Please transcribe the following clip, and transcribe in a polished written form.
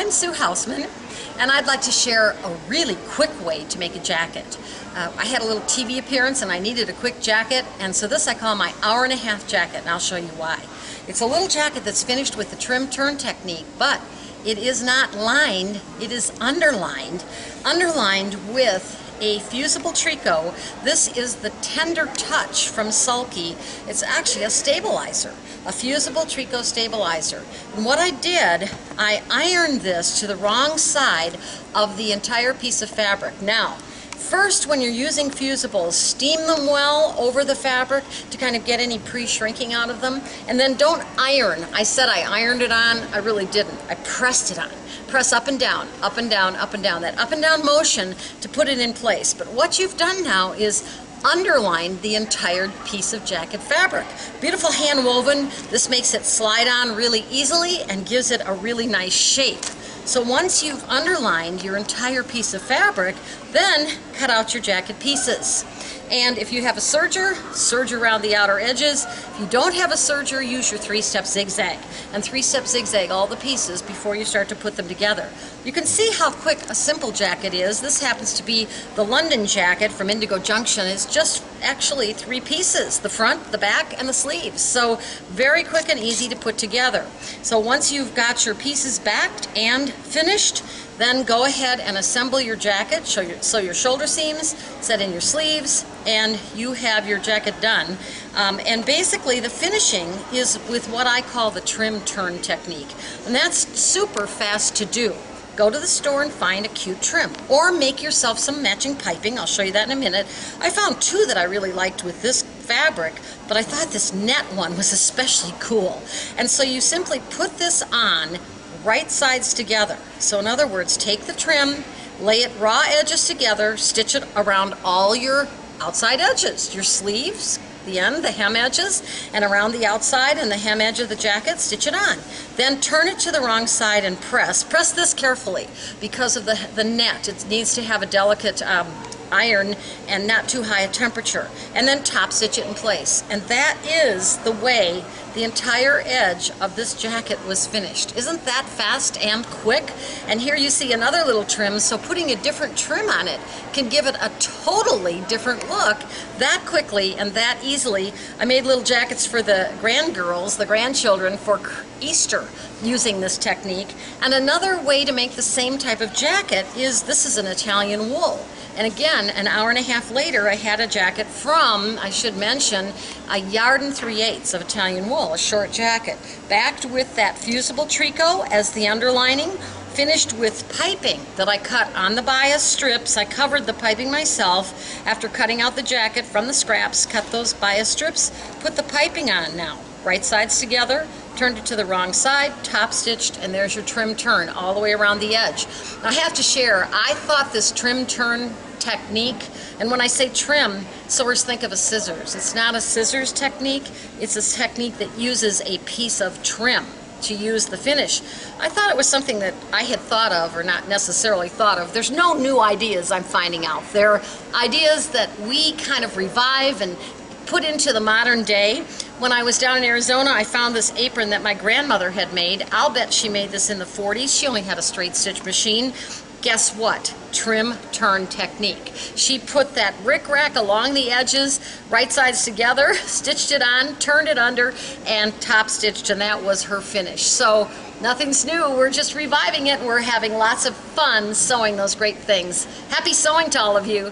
I'm Sue Hausmann, and I'd like to share a really quick way to make a jacket. I had a little TV appearance and I needed a quick jacket, and so this I call my hour-and-a-half jacket, and I'll show you why. It's a little jacket that's finished with the trim turn technique, but it is not lined, it is underlined with a fusible tricot. This is the Tender Touch from Sulky. It's actually a stabilizer, a fusible tricot stabilizer. And what I did, I ironed this to the wrong side of the entire piece of fabric. Now, first, when you're using fusibles, steam them well over the fabric to kind of get any pre-shrinking out of them, and then don't iron. I said I ironed it on, I really didn't. I pressed it on. Press up and down, up and down, up and down. That up and down motion to put it in place. But what you've done now is underline the entire piece of jacket fabric. Beautiful hand woven. This makes it slide on really easily and gives it a really nice shape. So once you've underlined your entire piece of fabric, then cut out your jacket pieces. And if you have a serger, serge around the outer edges. If you don't have a serger, use your three-step zigzag. And three-step zigzag all the pieces before you start to put them together. You can see how quick a simple jacket is. This happens to be the London jacket from Indigo Junction. It's just actually 3 pieces, the front, the back, and the sleeves. So very quick and easy to put together. So once you've got your pieces backed and finished, then go ahead and assemble your jacket, sew your shoulder seams, set in your sleeves, and you have your jacket done. And basically the finishing is with what I call the trim turn technique. And that's super fast to do. Go to the store and find a cute trim, or make yourself some matching piping. I'll show you that in a minute. I found 2 that I really liked with this fabric, but I thought this net one was especially cool. And so you simply put this on right sides together. So in other words, take the trim, lay it raw edges together, stitch it around all your outside edges, your sleeves, the end, the hem edges, and around the outside and the hem edge of the jacket, stitch it on. Then turn it to the wrong side and press. Press this carefully because of the net. It needs to have a delicate iron and not too high a temperature. And then top stitch it in place. And that is the way the entire edge of this jacket was finished. Isn't that fast and quick? And here you see another little trim, so putting a different trim on it can give it a totally different look that quickly and that easily. I made little jackets for the grandgirls, the grandchildren, for Easter using this technique. And another way to make the same type of jacket is, this is an Italian wool. And again, an hour-and-a-half later, I had a jacket from, I should mention, a 1 3/8 of Italian wool, a short jacket, backed with that fusible tricot as the underlining, finished with piping that I cut on the bias strips. I covered the piping myself after cutting out the jacket from the scraps, cut those bias strips, put the piping on now. Right sides together, turned it to the wrong side, top stitched, and there's your trim turn all the way around the edge. I have to share, I thought this trim turn technique, and when I say trim, sewers think of a scissors. It's not a scissors technique, it's a technique that uses a piece of trim to use the finish. I thought it was something that I had thought of, or not necessarily thought of. There's no new ideas I'm finding out. They're ideas that we kind of revive and put into the modern day. When I was down in Arizona, I found this apron that my grandmother had made. I'll bet she made this in the 40s. She only had a straight stitch machine. Guess what? Trim turn technique. She put that rick-rack along the edges, right sides together, stitched it on, turned it under, and top stitched, and that was her finish. So nothing's new. We're just reviving it, and we're having lots of fun sewing those great things. Happy sewing to all of you.